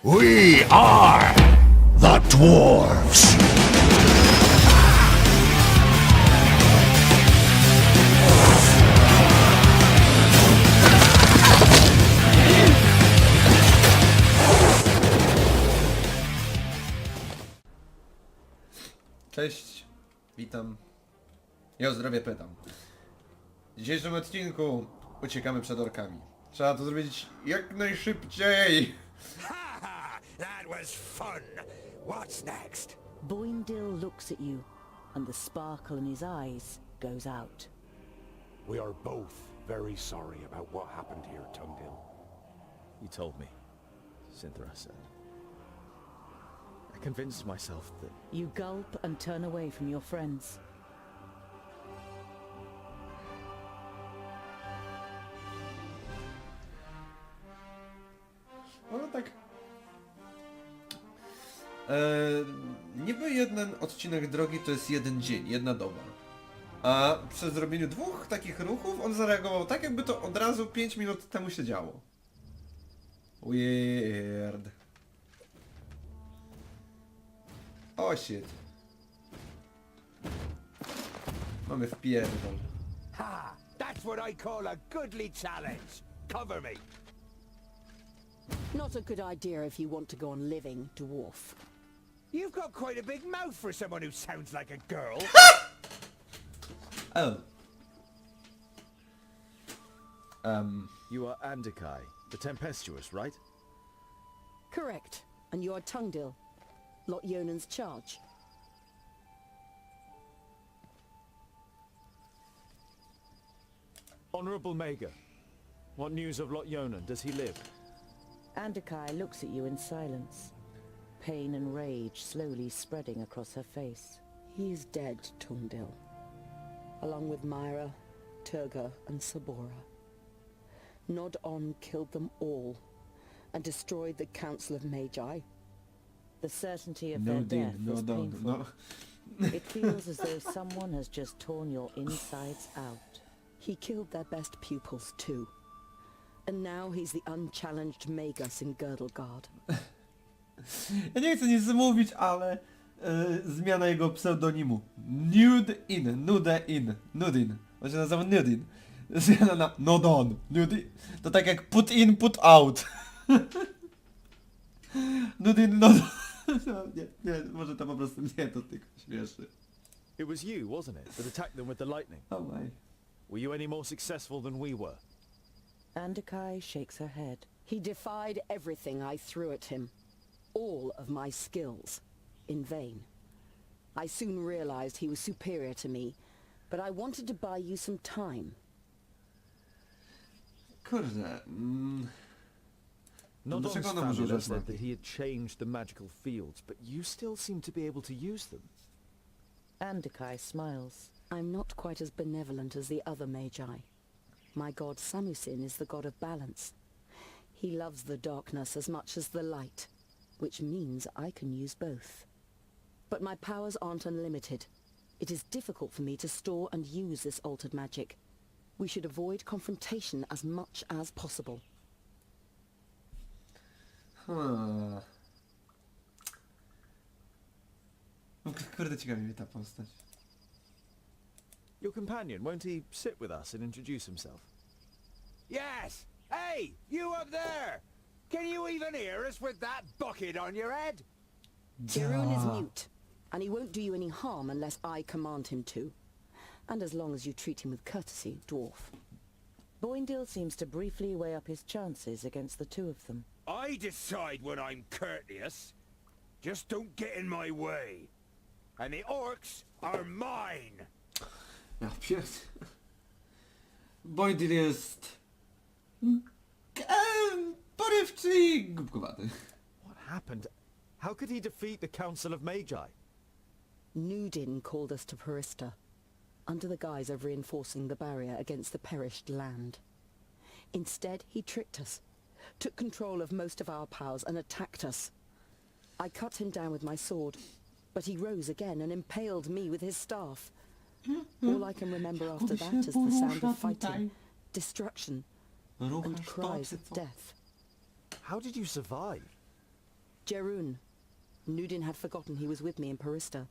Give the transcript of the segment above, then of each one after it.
We are the Dwarves. Cześć, witam. Ja o zdrowie pytam. W dzisiejszym odcinku uciekamy przed orkami. Trzeba to zrobić jak najszybciej. Ha! That was fun. What's next? Boindil looks at you, and the sparkle in his eyes goes out. We are both very sorry about what happened here, Thungdil. You told me, Cynthia said. I convinced myself that... You gulp and turn away from your friends. No tak. Niby jeden odcinek drogi to jest jeden dzień, jedna doba. A przy zrobieniu dwóch takich ruchów on zareagował tak, jakby to od razu 5 minut temu się działo. Weird. O shit. Mamy wpierdol. Ha! That's what I call a goodly challenge. Cover me. Not a good idea if you want to go on living, dwarf. You've got quite a big mouth for someone who sounds like a girl. Oh. You are Andikai, the tempestuous, right? Correct. And you are Thungdil, Lot Yonan's charge. Honourable Mager, what news of Lot Yonan? Does he live? Andikai looks at you in silence, pain and rage slowly spreading across her face. He is dead, Thungdil. Along with Myra, Turga, and Sabora. Nod-on killed them all, and destroyed the Council of Magi. The certainty of their death is painful. It feels as though someone has just torn your insides out. He killed their best pupils too. And now he's the unchallenged Magus in Girdlegard. Ja nie chcę nic mówić, ale zmiana jego pseudonimu. Nudin. On się nazywa Nudin. Zmiana na Nodon. Nudin. To tak jak put in, put out. Nudin, Nodon. No, nie, może to po prostu nie to tylko śmieszy. It was you, wasn't it, that attacked them with the lightning? Oh my. Were you any more successful than we were? Andikai shakes her head. He defied everything I threw at him. All of my skills. In vain. I soon realized he was superior to me, but I wanted to buy you some time. Kurde. Nodon's Dlaczego ona może family użyć said magii? that he had changed the magical fields, but you still seem to be able to use them. Andikai smiles. I'm not quite as benevolent as the other Magi. My god Samusin is the god of balance. He loves the darkness as much as the light, which means I can use both. But my powers aren't unlimited. It is difficult for me to store and use this altered magic. We should avoid confrontation as much as possible. Kurde, ciekawi mnie ta postać. Your companion, won't he sit with us and introduce himself? Yes! Hey! You up there! Can you even hear us with that bucket on your head? Tyrone is mute, and he won't do you any harm unless I command him to. And as long as you treat him with courtesy, dwarf. Boindil seems to briefly weigh up his chances against the two of them. I decide when I'm courteous. Just don't get in my way. And the orcs are mine! Ja pierd... Boindil jest... porywczy i głupkowaty. What happened? How could he defeat the Council of Magi? Nudin called us to Parista, under the guise of reinforcing the barrier against the perished land. Instead, he tricked us, took control of most of our powers and attacked us. I cut him down with my sword, but he rose again and impaled me with his staff. All I can remember after that is the sound of fighting, destruction, and cries of death. How did you survive? Jerun. Nudin had forgotten he was with me in Parista.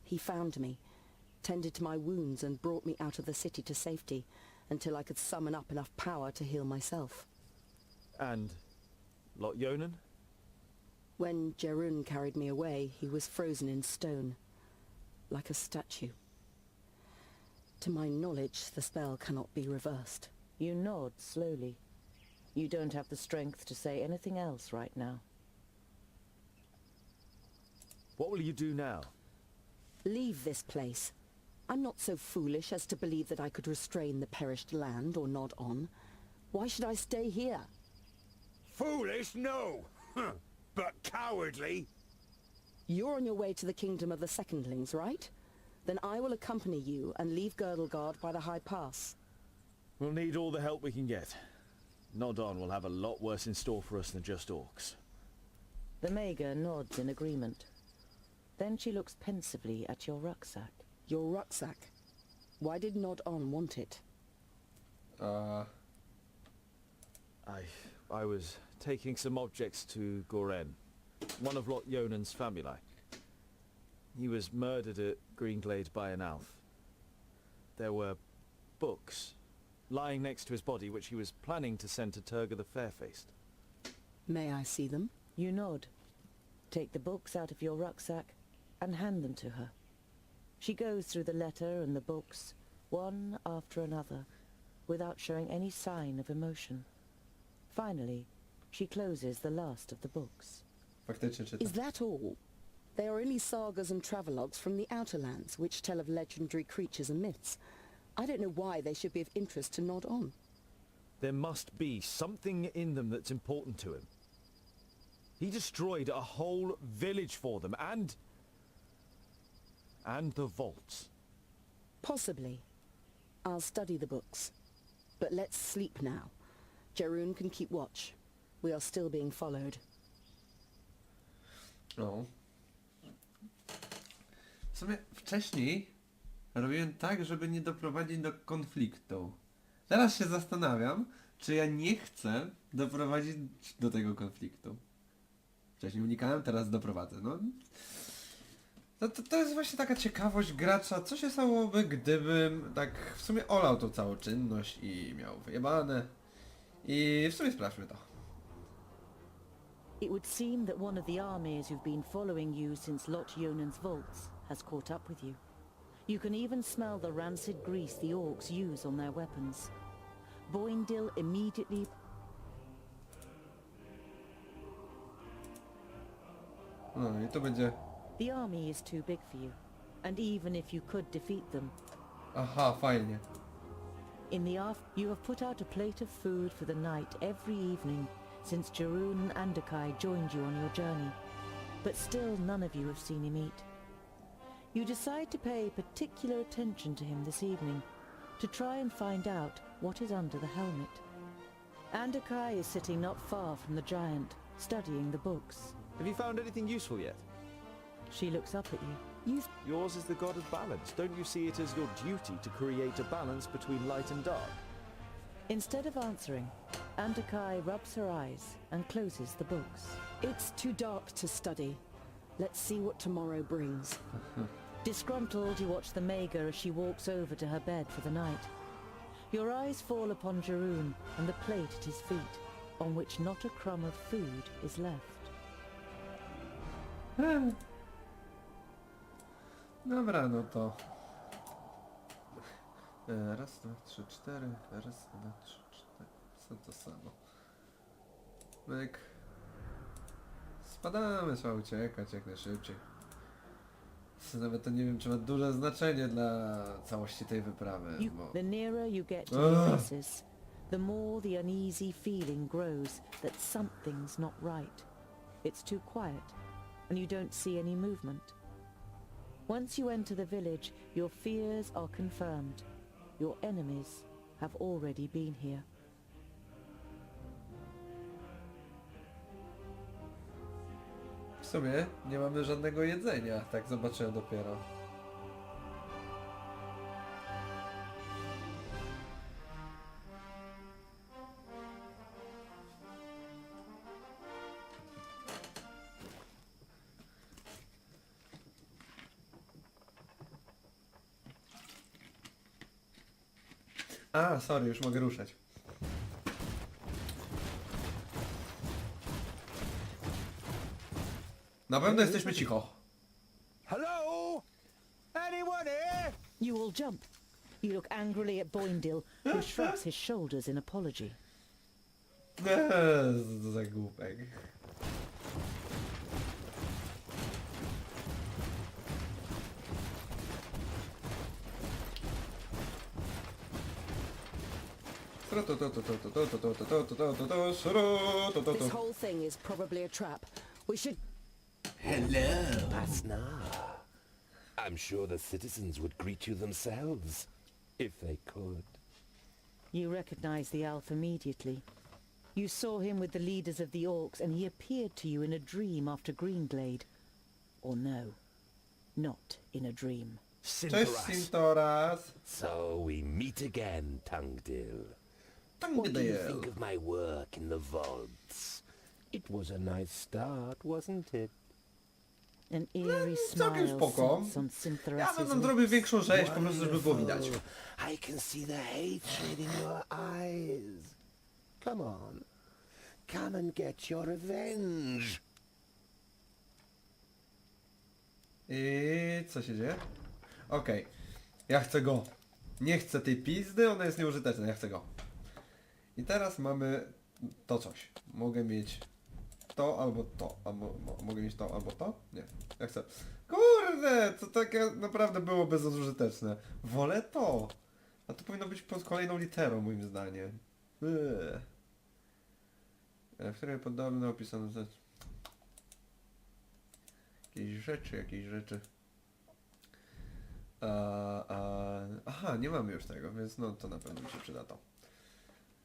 He found me, tended to my wounds and brought me out of the city to safety until I could summon up enough power to heal myself. And Lot Yonan? When Jerun carried me away, he was frozen in stone, like a statue. To my knowledge, the spell cannot be reversed. You nod slowly. You don't have the strength to say anything else right now. What will you do now? Leave this place. I'm not so foolish as to believe that I could restrain the perished land or nod on. Why should I stay here? Foolish, no! But cowardly! You're on your way to the kingdom of the Secondlings, right? Then I will accompany you and leave Girdlegard by the High Pass. We'll need all the help we can get. Nodon will have a lot worse in store for us than just orcs. The Mager nods in agreement. Then she looks pensively at your rucksack. Your rucksack? Why did Nodon want it? I was taking some objects to Goren, one of Lot Yonan's family. He was murdered at Greenglade by an elf. There were books lying next to his body which he was planning to send to Turga the Fair-Faced. May I see them? You nod. Take the books out of your rucksack and hand them to her. She goes through the letter and the books, one after another, without showing any sign of emotion. Finally, she closes the last of the books. Faktycznie czyta. Is that all? They are only sagas and travelogues from the Outer Lands, which tell of legendary creatures and myths. I don't know why they should be of interest to Nodon. There must be something in them that's important to him. He destroyed a whole village for them, and the vaults. Possibly. I'll study the books. But let's sleep now. Jerun can keep watch. We are still being followed. No. W sumie wcześniej robiłem tak, żeby nie doprowadzić do konfliktu. Teraz się zastanawiam, czy ja nie chcę doprowadzić do tego konfliktu. Wcześniej unikałem, teraz doprowadzę. No. To jest właśnie taka ciekawość gracza, co się stałoby, gdybym tak w sumie olał tą całą czynność i miał wyjebane. I w sumie sprawdźmy to. It would seem that one of the armies who've been following you since Lot Yonan's vaults has caught up with you. You can even smell the rancid grease the orcs use on their weapons. Boindil immediately... No i to będzie... The army is too big for you, and even if you could defeat them... Aha, fajnie. In the you have put out a plate of food for the night every evening since Jerun and Andakai joined you on your journey, but still none of you have seen him eat. You decide to pay particular attention to him this evening, to try and find out what is under the helmet. Andakai is sitting not far from the giant, studying the books. Have you found anything useful yet? She looks up at you. Yours is the god of balance. Don't you see it as your duty to create a balance between light and dark? Instead of answering, Andakai rubs her eyes and closes the books. It's too dark to study. Let's see what tomorrow brings. Disgruntled, you watch the Mager as she walks over to her bed for the night. Your eyes fall upon Jerun and the plate at his feet, on which not a crumb of food is left. Dobra, no to... Raz, dwa, trzy, cztery. Raz, dwa, trzy, cztery. Co to samo? Myk. Spadamy, trzeba uciekać jak najszybciej. Nawet to nie wiem, czy ma duże znaczenie dla całości tej wyprawy, bo... The nearer you get to the oasis, the more the uneasy feeling grows that something's not right. It's too quiet, and you don't see any movement. Once you enter the village, your fears are confirmed. Your enemies have already been here. W sumie nie mamy żadnego jedzenia, tak zobaczyłem dopiero. A, sorry, już mogę ruszać. Na pewno jesteśmy cicho. Hello? Anyone here? You all jump. You look angrily at Boindil, who shrugs his shoulders in apology. Co za głupek. This whole thing is probably a trap. We should... I'm sure the citizens would greet you themselves, if they could. You recognize the elf immediately. You saw him with the leaders of the orcs, and he appeared to you in a dream after Greenglade. Or no, not in a dream. Cześć, Sintoras. So we meet again, Thungdil. What do you think of my work in the vaults? It was a nice start, wasn't it? An eerie Całkiem smile spoko. sits on Ja Cynthoras's bym tam lips. zrobił większą rzeź, po prostu żeby było widać. I can see the hatred in your eyes. Come on. Come and get your revenge. I co się dzieje? Okej. Ja chcę go. Nie chcę tej pizdy, ona jest nieużyteczna, ja chcę go. I teraz mamy to coś. Mogę mieć to albo to, albo mogę mieć to albo to? Nie, ja chcę. Kurde, to takie naprawdę było bezużyteczne. Wolę to. A to powinno być pod kolejną literą, moim zdaniem. W której podobno opisano jakieś rzeczy. Aha, nie mamy już tego, więc no to na pewno mi się przyda to.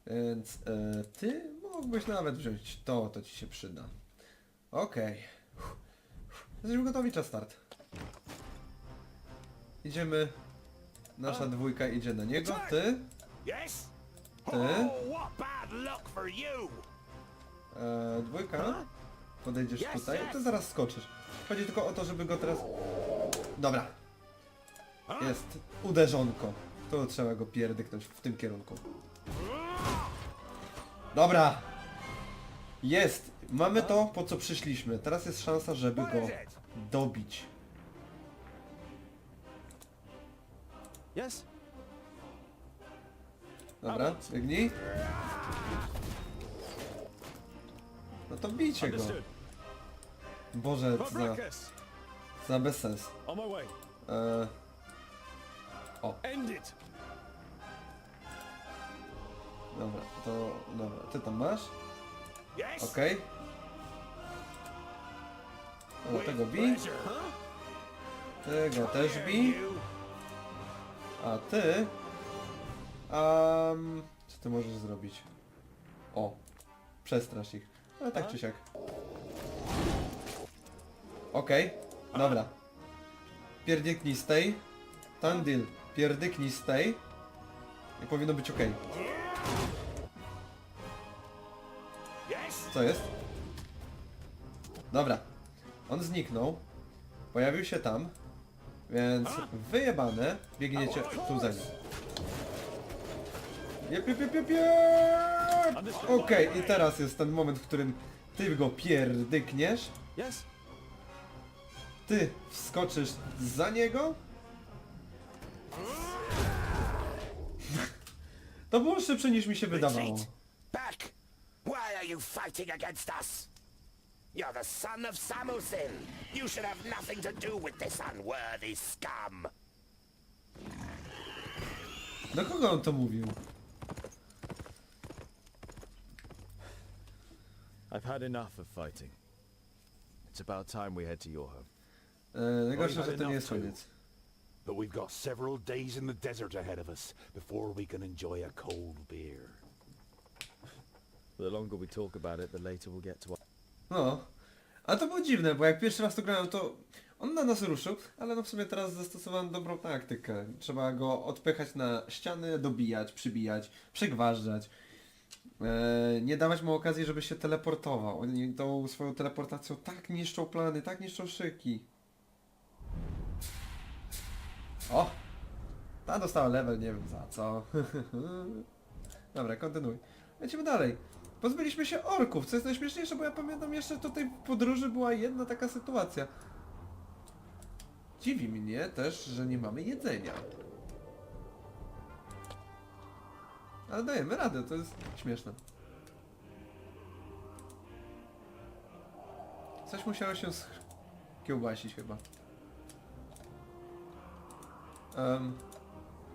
Więc ty mógłbyś nawet wziąć to, to ci się przyda. Okej. Jesteśmy gotowi, czas start. Idziemy. Nasza dwójka idzie na niego, ty. Yes? Ty. Oh, what bad luck for you! Dwójka. Podejdziesz tutaj, ty zaraz skoczysz. Chodzi tylko o to, żeby go teraz... Dobra. Jest uderzonko. Tu trzeba go pierdyknąć w tym kierunku. Dobra. Jest. Mamy to, po co przyszliśmy. Teraz jest szansa, żeby go dobić. Yes? Dobra, biegnij. No to bijcie go. Understood. Boże, co za bezsens. On my way. End it. Dobra, to... Dobra, ty tam masz? Yes? Okej. Dobra, tego bij. Pleasure, huh? Tego też Here, bij. you. A ty... co ty możesz zrobić? O. Przestrasz ich. Ale tak czy siak. Okej. Dobra. Pierdyknij z tej. Thungdil, pierdyknij z tej. I powinno być okej. Yes? Co jest? Dobra. On zniknął. Pojawił się tam. Więc wyjebane. Biegniecie tu za nim. Jep. Okej, i teraz jest ten moment, w którym ty go pierdykniesz. Yes? Ty wskoczysz za niego. To było szybsze niż mi się wydawało. Retreat! Back! Why are you fighting against us? You're the son of Samusin. You should have nothing to do with this unworthy scum. Do kogo on to mówił? I've had enough of fighting. It's about time we head to your home. Najgorsze, że to nie jest koniec. But we've got several days in the desert ahead of us before we can enjoy a cold beer. The longer we talk about it, the later we'll get to... No. Ale to było dziwne, bo jak pierwszy raz to grałem, to on na nas ruszył, ale no w sumie teraz zastosowałem dobrą taktykę. Trzeba go odpychać na ściany, dobijać, przybijać, przegważdżać. Nie dawać mu okazji, żeby się teleportował. Oni tą swoją teleportacją tak niszczą plany, tak niszczą szyki. O! Ta dostała level, nie wiem za co. Dobra, kontynuuj. Lecimy dalej. Pozbyliśmy się orków, co jest najśmieszniejsze, bo ja pamiętam jeszcze tutaj w podróży była jedna taka sytuacja. Dziwi mnie też, że nie mamy jedzenia. Ale dajemy radę, to jest śmieszne. Coś musiało się kiełbasić chyba.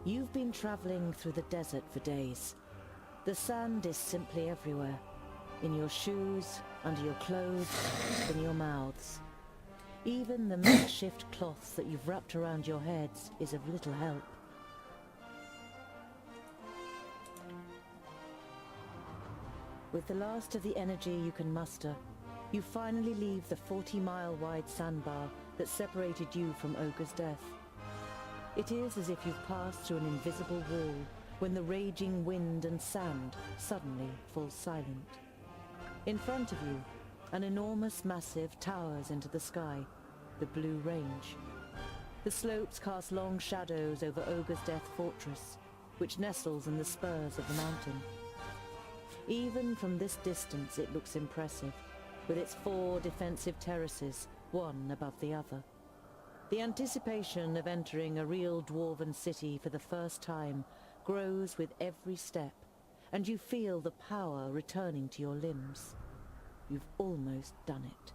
You've been traveling through the desert for days. The sand is simply everywhere. In your shoes, under your clothes, in your mouths. Even the makeshift cloths that you've wrapped around your heads is of little help. With the last of the energy you can muster, you finally leave the 40-mile-wide sandbar that separated you from Ogre's death. It is as if you've passed through an invisible wall when the raging wind and sand suddenly falls silent. In front of you, an enormous massive towers into the sky, the Blue Range. The slopes cast long shadows over Ogre's Death Fortress, which nestles in the spurs of the mountain. Even from this distance it looks impressive, with its 4 defensive terraces, one above the other. The anticipation of entering a real dwarven city for the first time grows with every step, and you feel the power returning to your limbs. You've almost done it.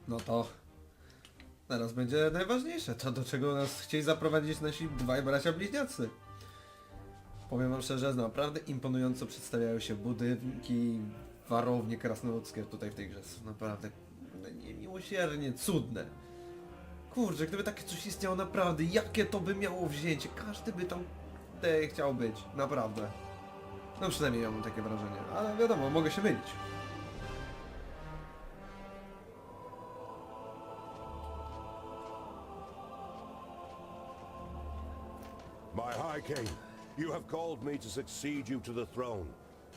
No to teraz będzie najważniejsze, to do czego nas chcieli zaprowadzić nasi dwaj bracia bliźniacy. Powiem wam szczerze, naprawdę imponująco przedstawiają się budynki, warownie krasnoludzkie tutaj w tej grze. Są naprawdę niemiłosiernie cudne. Kurczę, gdyby takie coś istniało naprawdę, jakie to by miało wzięcie? Każdy by tam chciał być, naprawdę. No przynajmniej ja mam takie wrażenie, ale wiadomo, mogę się mylić. My High King, you have called me to succeed you to the throne.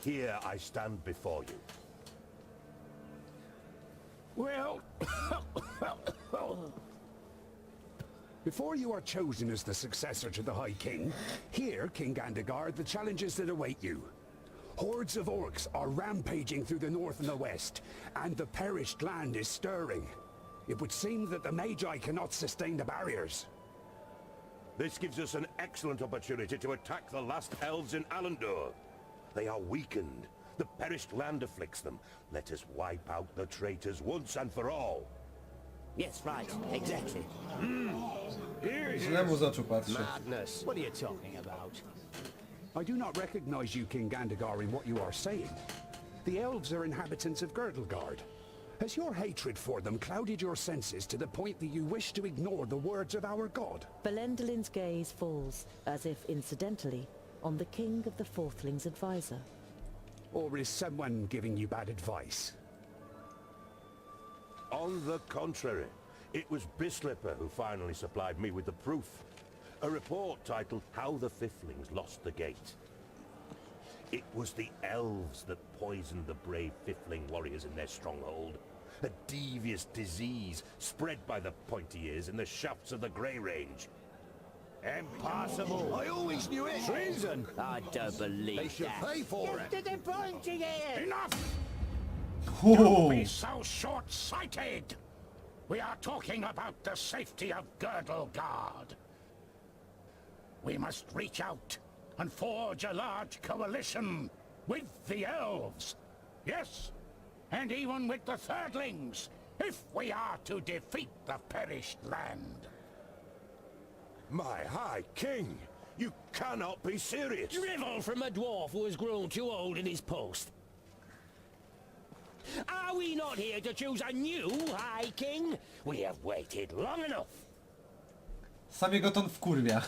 Here I stand before you. Well, before you are chosen as the successor to the High King, hear, King Girdlegard, the challenges that await you. Hordes of orcs are rampaging through the north and the west, and the perished land is stirring. It would seem that the Magi cannot sustain the barriers. This gives us an excellent opportunity to attack the last elves in Alandor. They are weakened. The perished land afflicts them. Let us wipe out the traitors once and for all. Yes, right, exactly. Źle mu z oczu patrzy. Madness. What are you talking about? I do not recognize you, King Girdlegard, in what you are saying. The elves are inhabitants of Girdlegard. Has your hatred for them clouded your senses to the point that you wish to ignore the words of our god? Boendalin's gaze falls, as if incidentally, on the king of the Fourthlings' advisor. Or is someone giving you bad advice? On the contrary, it was Bislipper who finally supplied me with the proof. A report titled How the Fiflings Lost the Gate. It was the elves that poisoned the brave Fifling warriors in their stronghold. A devious disease spread by the pointy ears in the shafts of the Grey Range. Impossible. I always knew it. Treason. I don't believe They should that. pay for it. To the pointy ears. Enough! Oh. Don't be so short-sighted! We are talking about the safety of Girdlegard. We must reach out and forge a large coalition with the elves. Yes, and even with the Thirdlings, if we are to defeat the perished land. My High King, you cannot be serious. Drivel from a dwarf who has grown too old in his post. Are we not here to choose a new High King? We have waited long enough. Sam jego ton wkurwia.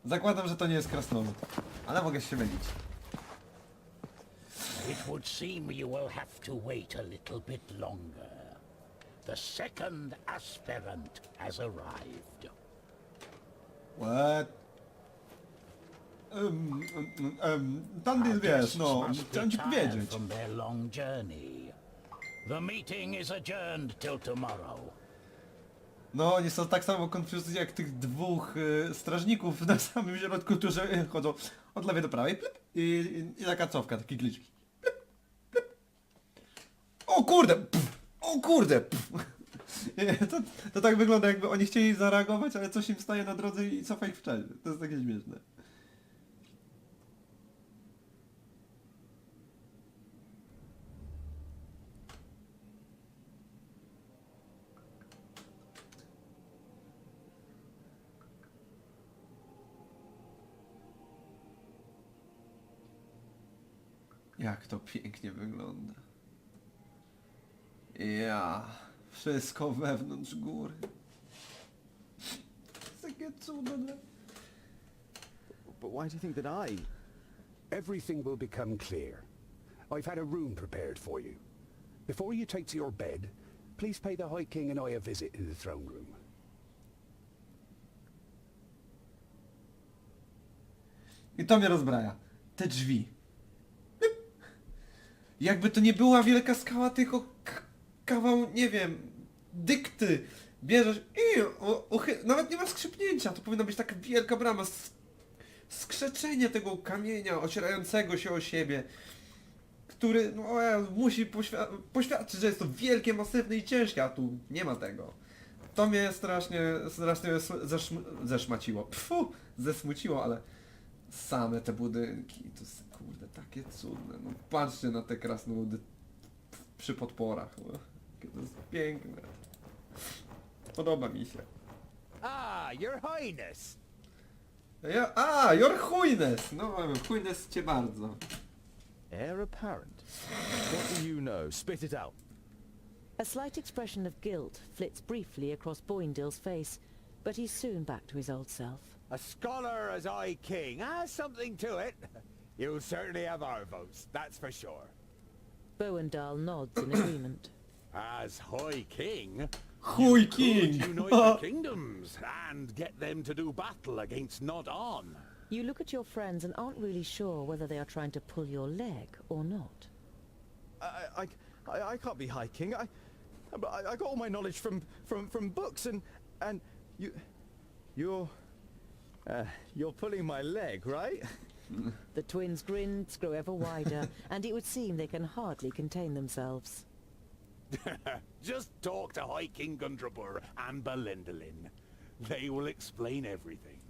Zakładam, że to nie jest krasnolud, ale mogę się mylić. It would seem you will have to wait a little bit longer. The second aspirant has arrived. What? Thungdil, wiesz, no, Must be chciałem ci tired powiedzieć. from their long journey. The meeting is adjourned till tomorrow. No, oni są tak samo confused jak tych dwóch strażników na samym środku, którzy chodzą od lewej do prawej, plip, i taka cofka, taki glitch. Plip, plip. O kurde! Pff, o kurde! Pff. To tak wygląda, jakby oni chcieli zareagować, ale coś im staje na drodze i cofa ich w czasie. To jest takie śmieszne. Jak to pięknie wygląda. Ja. Wszystko wewnątrz góry. Takie cudowne. But why do you think that I... Everything will become clear. I've had a room prepared for you. Before you take to your bed, please pay the High King and I a visit in the throne room. I to mnie rozbraja. Te drzwi. Jakby to nie była wielka skała, tylko kawał, nie wiem, dykty. Bierzesz i nawet nie ma skrzypnięcia. To powinna być taka wielka brama. Skrzeczenie tego kamienia ocierającego się o siebie, który no, musi poświadczyć, że jest to wielkie, masywne i ciężkie, a tu nie ma tego. To mnie strasznie zeszmaciło. Pfu, zesmuciło, ale same te budynki, to jest kurde takie cudne. No patrzcie na te krasnoludy przy podporach. No. To jest piękne. Podoba mi się. Ah, your highness. Your highness! No, highness cię bardzo. Heir apparent? What do you know? Spit it out. A slight expression of guilt flits briefly across Boindil's face, but he's soon back to his old self. A scholar as I king has something to it. You'll certainly have our votes, that's for sure. Boendal nods in agreement. As High King, High could King! unite the kingdoms and get them to do battle against Nod-On. You look at your friends and aren't really sure whether they are trying to pull your leg or not. I can't be High King. I got all my knowledge from books and you're pulling my leg, right? The twins' grins grow ever wider, and it would seem they can hardly contain themselves. Just talk to High King Gundrabur and Belendalin. They will explain everything.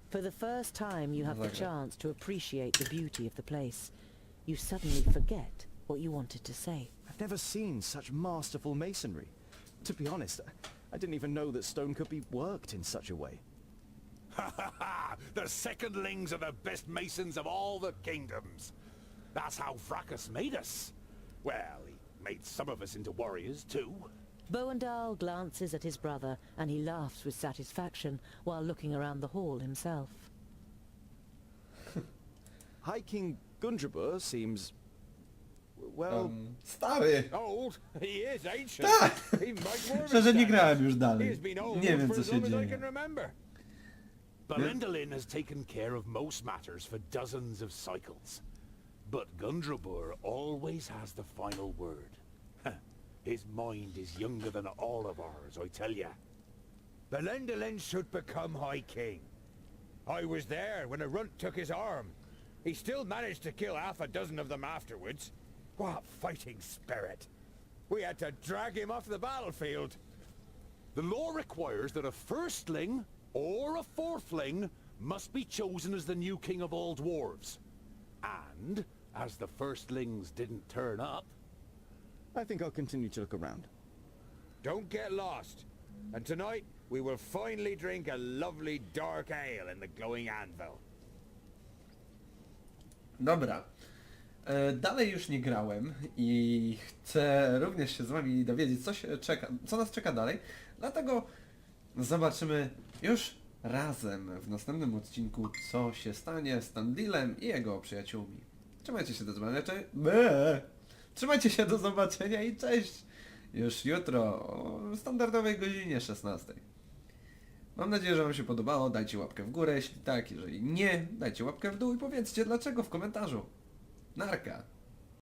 For the first time you have the Zagraj. chance to appreciate the beauty of the place. You suddenly forget what you wanted to say. I've never seen such masterful masonry. To be honest, I didn't even know that stone could be worked in such a way. Ha ha ha! The secondlings are the best masons of all the kingdoms. That's how Fracas made us. Well, he made some of us into warriors too. Boendal glances at his brother, and he laughs with satisfaction while looking around the hall himself. High King Gundrabur seems... well... Stary! Old? He is ancient. Tak! Even Mike Warwick Szczerze nie said grałem it. już He dalej. has been old Nie wiem for co as się long as I dzieje. can remember. Belendalin has taken care of most matters for dozens of cycles. But Gundrabur always has the final word. His mind is younger than all of ours, I tell ya. Belendalin should become High King. I was there when a runt took his arm. He still managed to kill half a dozen of them afterwards. What fighting spirit! We had to drag him off the battlefield. The law requires that a firstling or a fourthling must be chosen as the new king of all dwarves. And, as the firstlings didn't turn up... I think I'll continue to look around. Don't get lost. And tonight, we will finally drink a lovely dark ale in the glowing anvil. Dobra. Dalej już nie grałem i chcę również się z wami dowiedzieć, co nas czeka dalej. Dlatego zobaczymy już razem w następnym odcinku, co się stanie z Thungdilem i jego przyjaciółmi. Trzymajcie się do zobaczenia. Trzymajcie się do zobaczenia i cześć! Już jutro o standardowej godzinie 16. Mam nadzieję, że wam się podobało. Dajcie łapkę w górę, jeśli tak. Jeżeli nie, dajcie łapkę w dół i powiedzcie dlaczego w komentarzu. Narka!